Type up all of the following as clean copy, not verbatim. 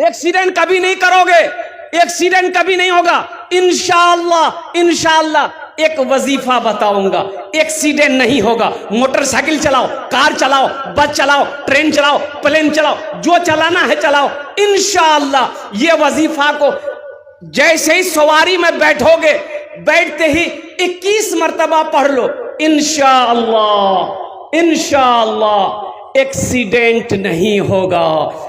Accident कभी नहीं करोगे, एक्सीडेंट कभी नहीं होगा इंशाअल्लाह। इंशाअल्लाह एक वजीफा बताऊंगा, एक्सीडेंट नहीं होगा। मोटरसाइकिल चलाओ, कार चलाओ, बस चलाओ, ट्रेन चलाओ, प्लेन चलाओ, जो चलाना है चलाओ इंशाअल्लाह। ये वजीफा को जैसे ही सवारी में बैठोगे, बैठते ही 21 मर्तबा पढ़ लो इंशाअल्लाह। इंशाअल्लाह एक्सीडेंट नहीं होगा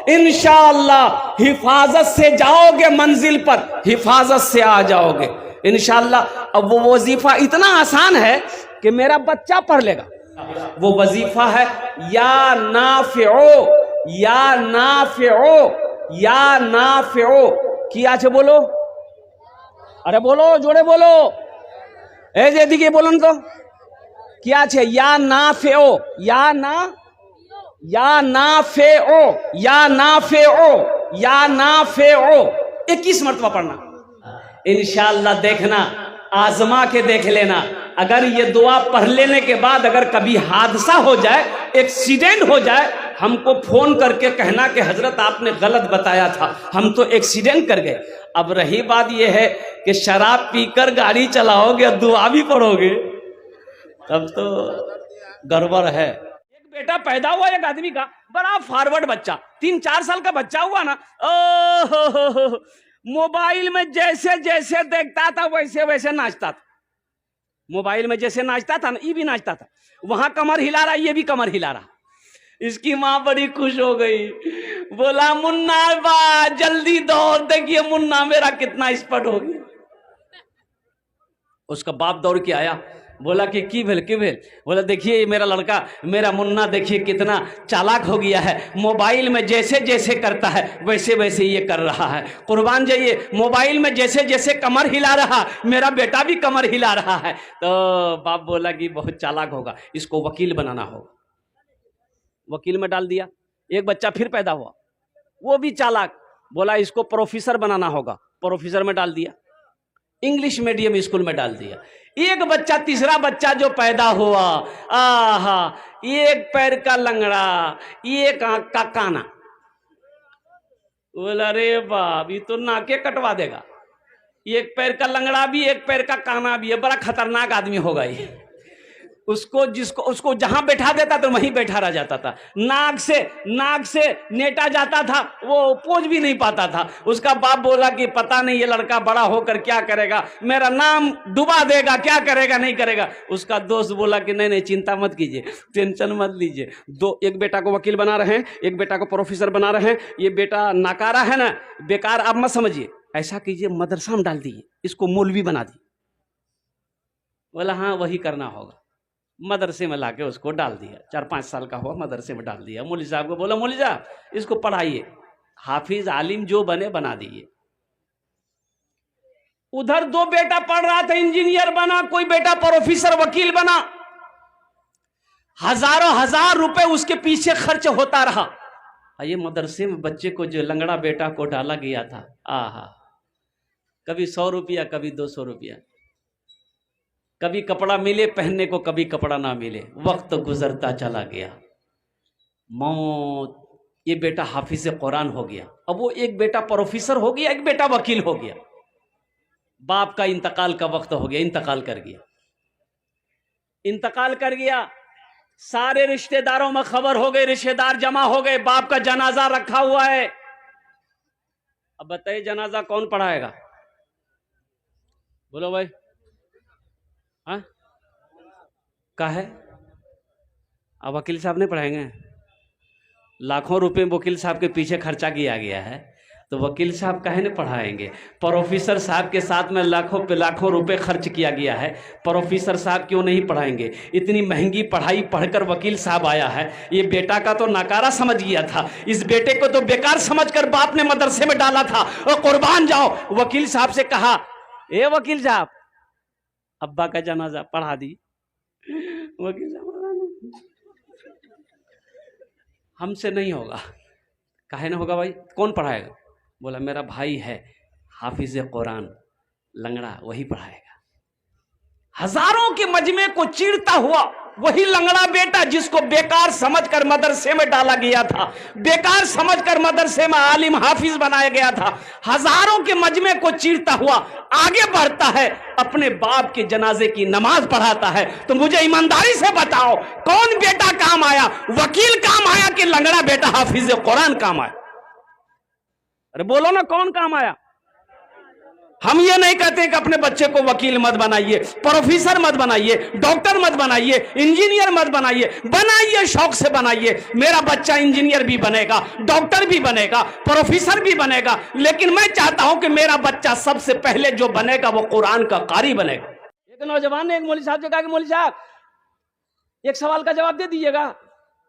इंशाअल्लाह। हिफाजत से जाओगे मंजिल पर, हिफाजत से आ जाओगे इंशाअल्लाह। अब वो वजीफा इतना आसान है कि मेरा बच्चा पढ़ लेगा। वो वजीफा है या नाफिओ, या नाफिओ, या नाफिओ। किया छे बोलो, अरे बोलो, जोड़े बोलो, ए जैदी के बोलन तो क्या छे? या नाफिओ, या नाफिओ, या नाफिओ, या नाफिओ। 21 मरतबा पढ़ना इंशाअल्लाह। देखना, आजमा के देख लेना। अगर ये दुआ पढ़ लेने के बाद अगर कभी हादसा हो जाए, एक्सीडेंट हो जाए, हमको फोन करके कहना कि हजरत आपने गलत बताया था, हम तो एक्सीडेंट कर गए। अब रही बात यह है कि शराब पीकर गाड़ी चलाओगे और दुआ भी पढ़ोगे, तब तो गड़बड़ है। एक बेटा पैदा हुआ एक आदमी का, बड़ा फॉरवर्ड बच्चा, 3-4 साल का बच्चा हुआ ना, ओह मोबाइल में जैसे जैसे देखता था वैसे वैसे नाचता था। मोबाइल में जैसे नाचता था ना, ये भी नाचता था। वहां कमर हिला रहा, ये भी कमर हिला रहा। इसकी माँ बड़ी खुश हो गई, बोला मुन्ना बा जल्दी दौड़, देखिए मुन्ना मेरा कितना स्पीड हो गया। उसका बाप दौड़ के आया, बोला कि की भेल की भेल? बोला देखिए ये मेरा लड़का, मेरा मुन्ना देखिए कितना चालाक हो गया है, मोबाइल में जैसे जैसे करता है वैसे वैसे ये कर रहा है। कुर्बान जाइए, मोबाइल में जैसे जैसे कमर हिला रहा, मेरा बेटा भी कमर हिला रहा है। तो बाप बोला कि बहुत चालाक होगा, इसको वकील बनाना होगा। वकील में डाल दिया। एक बच्चा फिर पैदा हुआ, वो भी चालाक, बोला इसको प्रोफेसर बनाना होगा, प्रोफेसर में डाल दिया। इंग्लिश मीडियम स्कूल में डाल दिया। एक बच्चा, तीसरा बच्चा जो पैदा हुआ, आहा, एक पैर का लंगड़ा, एक आंख का काना। बोला रे बाप, ये तो नाके कटवा देगा। एक पैर का लंगड़ा भी, एक पैर का काना भी है, बड़ा खतरनाक आदमी होगा ये। उसको जहां बैठा देता तो वहीं बैठा रह जाता था। नाक से नेटा जाता था, वो पोंछ भी नहीं पाता था। उसका बाप बोला कि पता नहीं ये लड़का बड़ा होकर क्या करेगा, मेरा नाम डुबा देगा, क्या करेगा नहीं करेगा। उसका दोस्त बोला कि नहीं चिंता मत कीजिए, टेंशन मत लीजिए। एक बेटा को वकील बना रहे हैं, एक बेटा को प्रोफेसर बना रहे हैं। ये बेटा नाकारा है ना, बेकार आप मत समझिए। ऐसा कीजिए, मदरसा में डाल दीजिए, इसको मौलवी बना दिए। बोला हाँ वही करना होगा। मदरसे में लाके उसको डाल दिया। 4-5 साल का हुआ, मदरसे में डाल दिया। मौलवी साहब को बोला मौलवी साहब इसको पढ़ाइए, हाफिज आलिम जो बने बना दिए। उधर 2 बेटा पढ़ रहा था, इंजीनियर बना, कोई बेटा प्रोफेसर वकील बना। हजारों हजार रुपए उसके पीछे खर्च होता रहा। ये मदरसे में बच्चे को जो लंगड़ा बेटा को डाला गया था, आहा, कभी 100 रुपया, कभी 200 रुपया, कभी कपड़ा मिले पहनने को, कभी कपड़ा ना मिले। वक्त गुजरता चला गया, मौत। ये बेटा हाफिज कुरान हो गया। अब वो एक बेटा प्रोफेसर हो गया, एक बेटा वकील हो गया। बाप का इंतकाल का वक्त हो गया, इंतकाल कर गया, इंतकाल कर गया। सारे रिश्तेदारों में खबर हो गई, रिश्तेदार जमा हो गए, बाप का जनाजा रखा हुआ है। अब बताइए जनाजा कौन पढ़ाएगा? बोलो भाई, हाँ का है? अब वकील साहब नहीं पढ़ाएंगे? लाखों रुपए वकील साहब के पीछे खर्चा किया गया है, तो वकील साहब काहे नहीं पढ़ाएंगे? प्रोफेसर साहब के साथ में लाखों पे लाखों रुपए खर्च किया गया है, प्रोफेसर साहब क्यों नहीं पढ़ाएंगे? इतनी महंगी पढ़ाई पढ़कर वकील साहब आया है। ये बेटा का तो नाकारा समझ गया था, इस बेटे को तो बेकार समझकर बाप ने मदरसे में डाला था। और कुर्बान जाओ, वकील साहब से कहा, ए वकील साहब अब्बा का जनाजा पढ़ा दी। वकील साहब हमसे नहीं होगा। काहे ना होगा भाई, कौन पढ़ाएगा? बोला मेरा भाई है हाफिज कुरान लंगड़ा, वही पढ़ाएगा। हजारों के मजमे को चीरता हुआ वही लंगड़ा बेटा जिसको बेकार समझकर मदरसे में डाला गया था, बेकार समझकर मदरसे में आलिम हाफिज बनाया गया था, हजारों के मजमे को चीरता हुआ आगे बढ़ता है, अपने बाप के जनाजे की नमाज पढ़ाता है। तो मुझे ईमानदारी से बताओ, कौन बेटा काम आया? वकील काम आया कि लंगड़ा बेटा हाफिज कुरान काम आया? अरे बोलो ना, कौन काम आया? हम ये नहीं कहते कि अपने बच्चे को वकील मत बनाइए, प्रोफेसर मत बनाइए, डॉक्टर मत बनाइए, इंजीनियर मत बनाइए, बनाइए शौक से बनाइए। मेरा बच्चा इंजीनियर भी बनेगा, डॉक्टर भी बनेगा, प्रोफेसर भी बनेगा, लेकिन मैं चाहता हूं कि मेरा बच्चा सबसे पहले जो बनेगा वो कुरान का कारी बनेगा। एक नौजवान ने एक मौलवी साहब से कहा कि मौलवी साहब एक सवाल का जवाब दे दीजिएगा।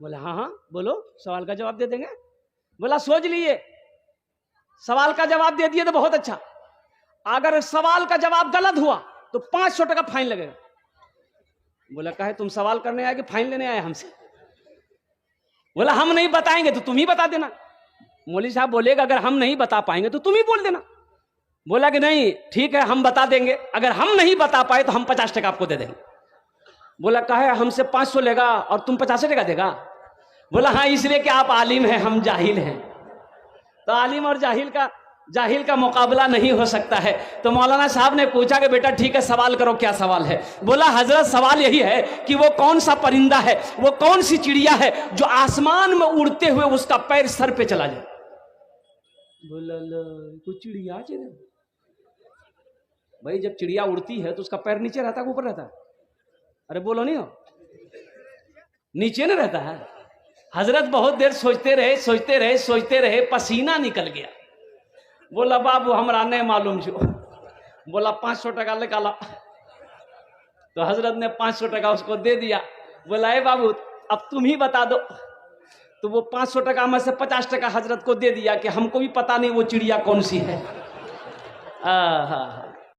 बोले हाँ हाँ बोलो, सवाल का जवाब दे देंगे। बोला सोच लिए, सवाल का जवाब दे दिए तो बहुत अच्छा, अगर सवाल का जवाब गलत हुआ तो 500 टका फाइन लगेगा। बोला कहे तुम सवाल करने आए कि फाइन लेने आए हमसे? बोला हम नहीं बताएंगे तो तुम ही बता देना। मौलवी साहब बोलेगा अगर हम नहीं बता पाएंगे तो तुम ही बोल देना। बोला कि नहीं ठीक है हम बता देंगे, अगर हम नहीं बता पाए तो हम 50 टका आपको दे देंगे। बोला कहे हमसे 500 लेगा और तुम 50 टका देगा? बोला हाँ इसलिए कि आप आलिम हैं, हम जाहिल हैं, तो आलिम और जाहिल का मुकाबला नहीं हो सकता है। तो मौलाना साहब ने पूछा कि बेटा ठीक है सवाल करो, क्या सवाल है? बोला हजरत सवाल यही है कि वो कौन सा परिंदा है, वो कौन सी चिड़िया है जो आसमान में उड़ते हुए उसका पैर सर पे चला जाए? बोला कुछ चिड़िया भाई, जब चिड़िया उड़ती है तो उसका पैर नीचे रहता है ऊपर रहता है? अरे बोलो नहीं हो, नीचे नहीं रहता है। हजरत बहुत देर सोचते रहे, पसीना निकल गया। बोला बाबू हमरा नहीं मालूम छो। बोला 500 टका निकाला। तो हजरत ने 500 टका उसको दे दिया। बोला ए बाबू अब तुम ही बता दो। तो वो 500 टका में से 50 टका हजरत को दे दिया कि हमको भी पता नहीं वो चिड़िया कौन सी है।